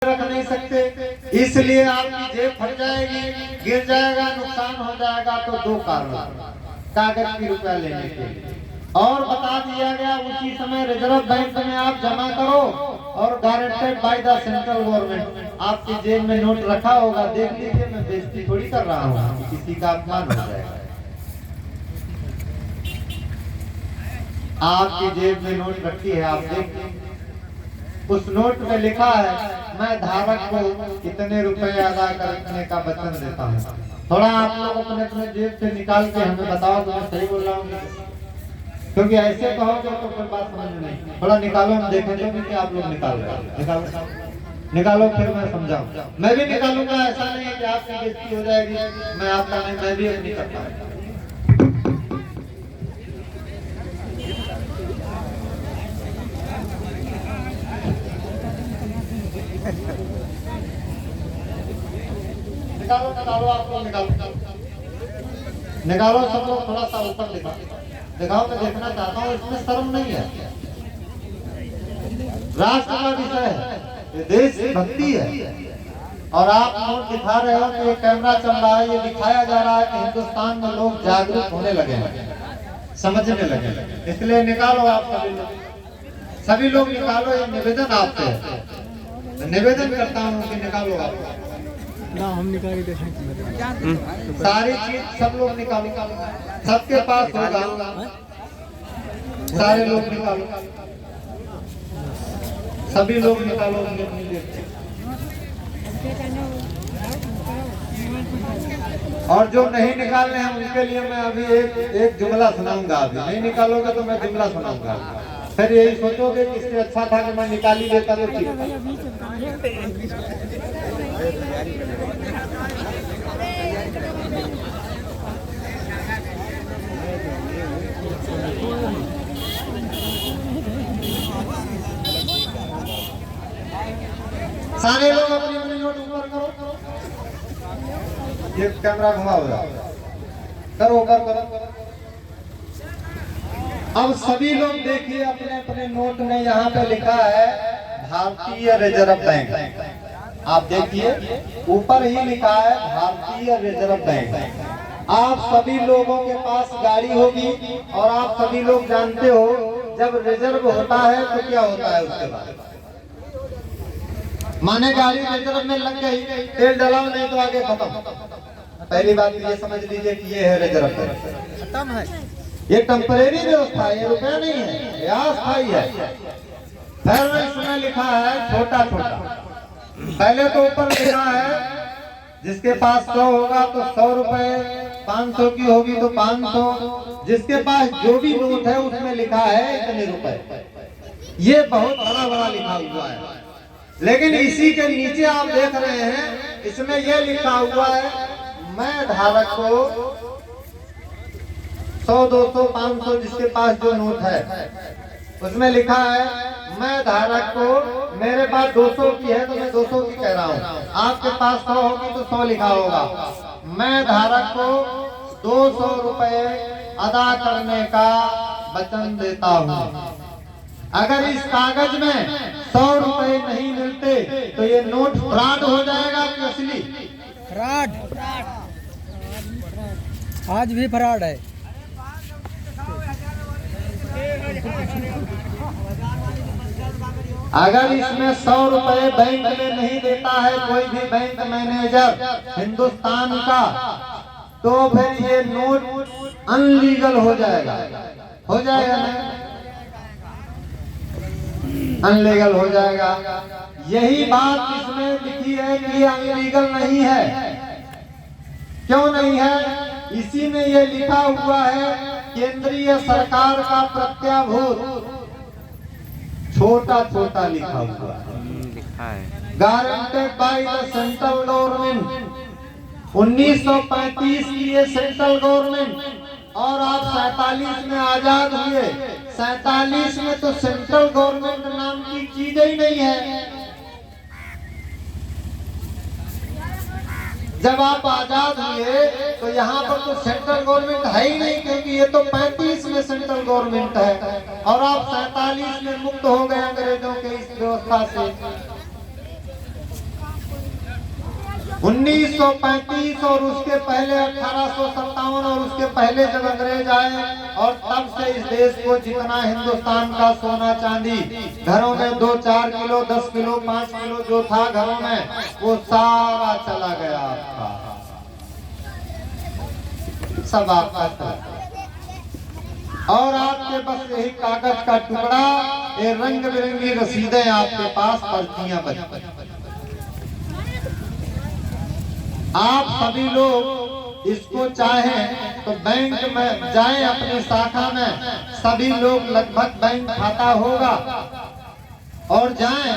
रख नहीं सकते, इसलिए आपकी जेब फट जाएगी, गिर जाएगा, नुकसान हो जाएगा। तो दो कारण कागज की रुपया लेने के लिए। और बता दिया गया उसी समय रिजर्व बैंक में आप जमा करो और guaranteed by the central government. आपकी जेब में नोट रखा होगा, देख लीजिए, मैं बेइज्जती थोड़ी कर रहा हूँ, किसी का अपमान हो जाएगा। आपकी जेब में नोट रखी है, आप देखिए, उस नोट में लिखा है मैं धारक को कितने रुपए अदा करने का वचन देता हूँ। थोड़ा आप लोग अपने अपने जेब से निकाल के हमें बताओ तो मैं सही बोल रहा हूँ, क्योंकि ऐसे कहोगे तो फिर बात समझ में नहीं। थोड़ा निकालो, हम देखेंगे कि आप लोग निकाल रहे हैं। निकालो फिर मैं समझाऊं। मैं भी निकालूंगा, ऐसा नहीं है कि आपकी बेइज्जती हो जाएगी, मैं आपका नहीं, मैं भी अपनी करता हूँ। निकालो आप लोग, निकालो सब लोग, थोड़ा सा ऊपर दिखाओ, मैं देखना चाहता हूँ, इसमें शर्म नहीं है। राष्ट्र का विषय है, ये देश भक्ति है, और आप नोट दिखा रहे हो कि ये कैमरा चल रहा है, ये दिखाया जा रहा है कि हिंदुस्तान में लोग जागरूक होने लगे हैं, समझने लगे हैं। इसलिए निकालो आप सभी लोग निकालो, ये निवेदन आपसे है, निवेदन करता हूँ कि निकालो आप ना, हम निकाल के देखें सारी चीज, सब लोग निकालो, सबके पास होगा, सारे लोग निकालो, सभी लोग निकालो। और जो नहीं निकालने हैं उनके लिए मैं अभी एक जुमला सुनाऊंगा। अभी नहीं निकालोगे तो मैं जुमला सुनाऊंगा, फिर यही सोचोगे कि इससे अच्छा था कि मैं निकाल ही लेता तो ठीक। सारे लोग अपनी अपनी नोट ऊपर करो, ये कैमरा घुमाओ, करो करो। अब सभी लोग देखिए, अपने अपने नोट में यहाँ पे लिखा है भारतीय रिजर्व बैंक। आप देखिए ऊपर ही लिखा है भारतीय रिजर्व बैंक। आप सभी लोगों के पास गाड़ी होगी और आप सभी लोग जानते हो जब रिजर्व होता है तो क्या होता है। उसके बाद माने गाड़ी रिजर्व में लग गई, तेल डलाओ नहीं तो आगे खत्म। पहली बात ये समझ लीजिए कि ये है रिजर्व बैंक, खत्म है। ये टेम्परेरी व्यवस्था है, ये रुपया नहीं है, ये अस्थायी है। फिर इसमें लिखा है छोटा छोटा, पहले तो ऊपर लिखा है जिसके पास 100 होगा तो 100 रुपए, 500 की होगी तो 500, जिसके पास जो भी नोट है उसमें लिखा है इतने रुपए। ये बहुत बड़ा बड़ा लिखा हुआ है, लेकिन इसी के नीचे आप देख रहे हैं इसमें यह लिखा हुआ है मैं धारक को 100, 200, 500 जिसके पास जो नोट है उसमें लिखा है मैं धारक को, मेरे पास 200 की है तो मैं 200 की कह रहा हूँ, आपके पास 100 होगी तो 100 लिखा होगा। मैं धारक को 200 रुपए अदा करने का वचन देता हूँ। अगर इस कागज में 100 रुपए नहीं मिलते तो ये नोट फ्रॉड हो जाएगा कि असली? फ्रॉड, आज भी फ्रॉड है। अगर इसमें 100 रुपए बैंक में नहीं देता है कोई भी बैंक मैनेजर हिंदुस्तान का, तो फिर ये नोट अनलीगल हो जाएगा, हो जाएगा ना, अनलीगल हो जाएगा। यही बात इसमें लिखी है कि ये अनलीगल नहीं है। क्यों नहीं है? इसी में ये लिखा हुआ है केंद्रीय सरकार का प्रत्याभूत, छोटा छोटा लिखा हुआ है, guaranteed by the central government. 1935 की ये सेंट्रल गवर्नमेंट, और आप 47 में आजाद हुए। 47 में तो सेंट्रल गवर्नमेंट नाम की चीज ही नहीं है। जब आप आजाद हुए तो यहाँ पर तो सेंट्रल गवर्नमेंट है ही नहीं, क्योंकि ये तो 35 में सेंट्रल गवर्नमेंट है, और आप 47 में मुक्त हो गए अंग्रेजों के इस व्यवस्था से। 1935 और उसके पहले 1857 और उसके पहले जब अंग्रेज आए और तब से इस देश को जितना हिंदुस्तान का सोना चांदी घरों में 2-4 किलो 10 किलो 5 किलो जो था घरों में वो सारा चला गया आपका, सब आपका था। और आपके बस यही कागज का टुकड़ा, ये रंग बिरंगी रसीदें आपके पास, पर्चियां बची। आप सभी लोग इसको चाहें तो बैंक में जाएं, अपनी शाखा में सभी लोग लगभग बैंक खाता होगा और जाएं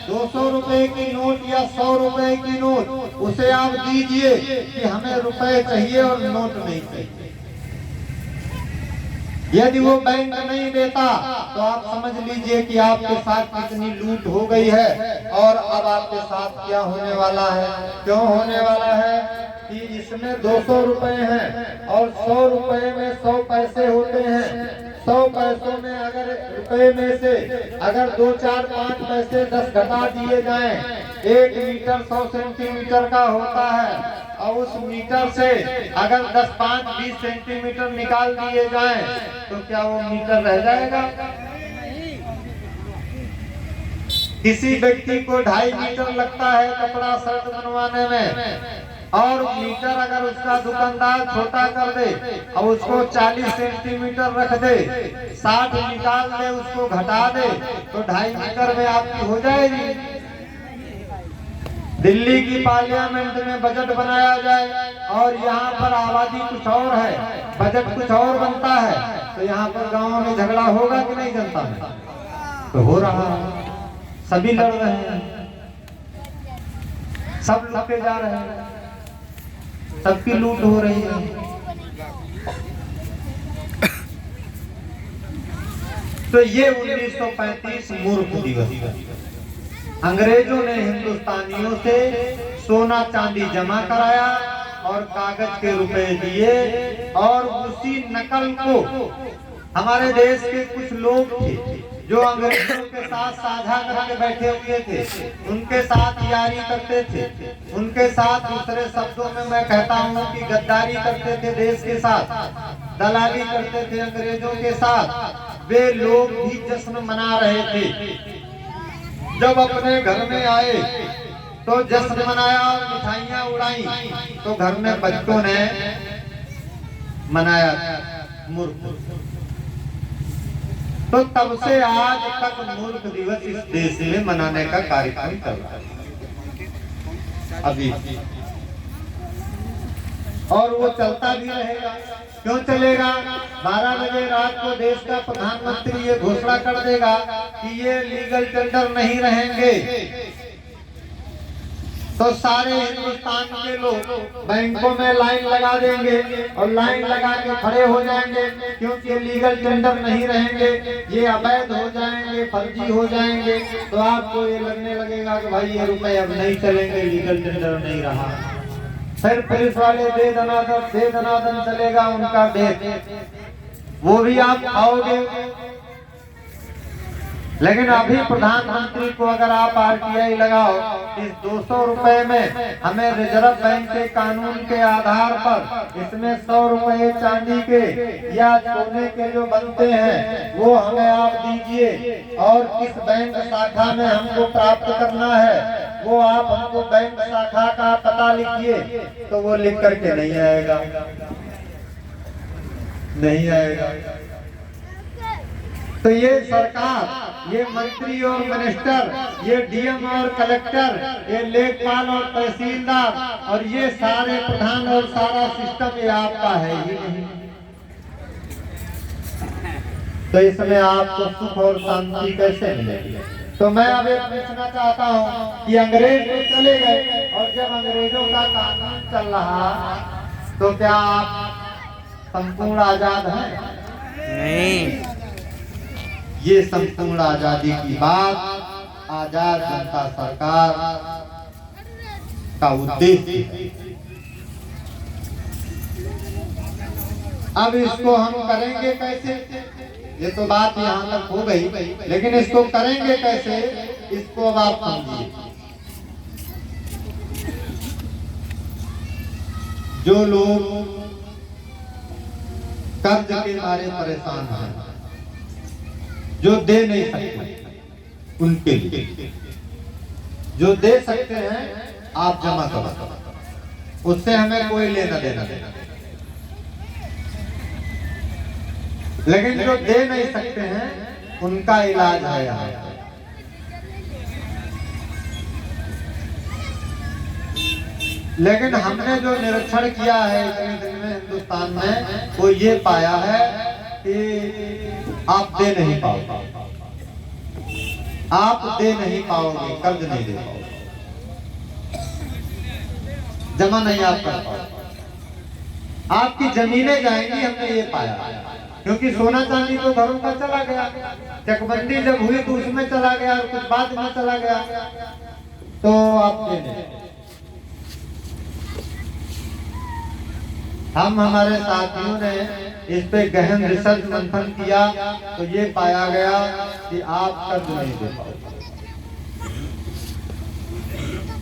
200 रुपए की नोट या 100 रुपए की नोट उसे आप दीजिए कि हमें रुपए चाहिए और नोट नहीं चाहिए। यदि वो बैंक नहीं देता तो आप समझ लीजिए कि आपके साथ कितनी लूट हो गई है। और अब आपके साथ क्या होने वाला है, क्यों होने वाला है कि इसमें 200 रुपए हैं और 100 रुपए में 100 पैसे होते हैं। 100 पैसों में अगर रुपए में से अगर 2, 4, 5 पैसे 10 घटा दिए जाएं, 1 मीटर 100 सेंटीमीटर का होता है और उस मीटर से अगर 10, 5, 20 सेंटीमीटर निकाल दिए जाएं तो क्या वो मीटर रह जाएगा? किसी व्यक्ति को 2.5 मीटर लगता है कपड़ा शर्ट बनवाने में और मीटर अगर उसका दुकानदार छोटा कर दे और उसको 40 सेंटीमीटर रख दे, 60 निकाल दे, उसको घटा दे तो 2.5 मीटर में आपकी हो जाएगी। दिल्ली की पार्लियामेंट में बजट बनाया जाए और यहाँ पर आबादी कुछ और है, बजट कुछ और बनता है, तो यहाँ पर गांव में झगड़ा होगा कि नहीं जनता में? तो हो रहा है, सभी लड़ रहे हैं, सब लपे जा रहे हैं, सबकी लूट हो रही है। तो ये 1935 मूर्ख दिवस, अंग्रेजों ने हिंदुस्तानियों से सोना चांदी जमा कराया और कागज के रुपए दिए और उसी नकल को हमारे देश के कुछ लोग थे जो अंग्रेजों के साथ साझा करके बैठे हुए थे, उनके साथ यारी करते थे, उनके साथ दूसरे शब्दों में मैं कहता हूँ कि गद्दारी करते थे, देश के साथ दलाली करते थे अंग्रेजों के साथ। वे लोग भी जश्न मना रहे थे। जब अपने घर में आए तो जश्न मनाया और मिठाइयाँ उड़ाई, तो घर में बच्चों ने मनाया मूर्ख। तो तब से आज तक मूर्ख दिवस इस देश में मनाने का कार्यक्रम चल रहा है अभी, और वो चलता भी रहेगा। क्यों चलेगा? 12 बजे रात को देश का प्रधानमंत्री ये घोषणा कर देगा कि ये लीगल टेंडर नहीं रहेंगे, तो सारे हिंदुस्तान के लोग बैंकों में लाइन लगा देंगे और लाइन लगा के खड़े हो जाएंगे, क्योंकि लीगल टेंडर नहीं रहेंगे, ये अवैध हो जाएंगे, फर्जी हो जाएंगे। तो आपको ये लगने लगेगा कि भाई ये रुपए अब नहीं चलेंगे, लीगल टेंडर नहीं रहा। फिर पुलिस वाले दे दनादन चलेगा उनका बेच, वो भी आप खाओगे। लेकिन अभी प्रधानमंत्री को अगर आप RTI लगाओ, इस 200 रुपए में हमें रिजर्व बैंक के कानून के आधार पर इसमें 100 रुपए चांदी के या सोने के जो बनते हैं वो हमें आप दीजिए, और किस बैंक शाखा में हमको प्राप्त करना है वो आप हमको बैंक शाखा का पता लिखिए। तो वो लिख करके नहीं आएगा, नहीं आएगा। तो ये सरकार, ये मंत्री और मिनिस्टर, ये DM और कलेक्टर, ये लेखपाल और तहसीलदार और ये सारे प्रधान और सारा सिस्टम ये आपका है ही नहीं। तो इसमें आपको सुख और शांति कैसे मिलेगी? तो मैं अब ये पूछना चाहता हूँ कि अंग्रेज तो चले गए और जब अंग्रेजों का कानून चल रहा तो क्या आप संपूर्ण आजाद हैं? नहीं। ये संपूर्ण आजादी की बात आजाद जनता सरकार का उद्देश्य। अब इसको हम करेंगे कैसे? ये तो बात यहाँ तक हो गई, लेकिन इसको करेंगे कैसे, इसको अब आप समझिए। जो लोग कर्ज के मारे परेशान हैं, जो दे नहीं सकते, उनके लिए, जो दे सकते हैं आप जमा करो, उससे हमें कोई लेना देना नहीं। लेकिन जो दे नहीं सकते हैं उनका इलाज है यहाँ। लेकिन हमने जो निरीक्षण किया है इतने दिन में हिंदुस्तान में, वो ये पाया है कि आप दे नहीं पाओगे, आप दे नहीं पाओगे, कर्ज नहीं दे पाओगे, जमा नहीं आप कर पाओगे, आपकी जमीनें जाएंगी। हमने ये पाया, क्योंकि सोना चांदी तो घरों का चला गया, चकबंदी जब हुई तो उसमें चला गया और कुछ बाद में चला गया, तो आप दे नहीं। हम हमारे साथियों ने इस पे गहन रिसर्च मंथन किया तो ये पाया गया कि आप कर्ज नहीं दे पाओगे।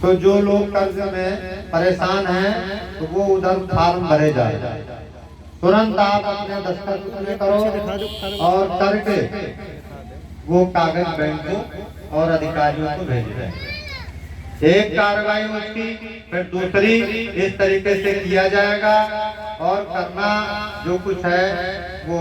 तो जो लोग कर्ज में परेशान हैं तो वो उधर फार्म भरे जाए, तुरंत आप अपने दस्तखत उसमें करो और करके वो कागज बैंक को और अधिकारियों को भेज दें। एक कार्रवाई उसकी, फिर दूसरी इस तरीके से किया जाएगा और करना जो कुछ है वो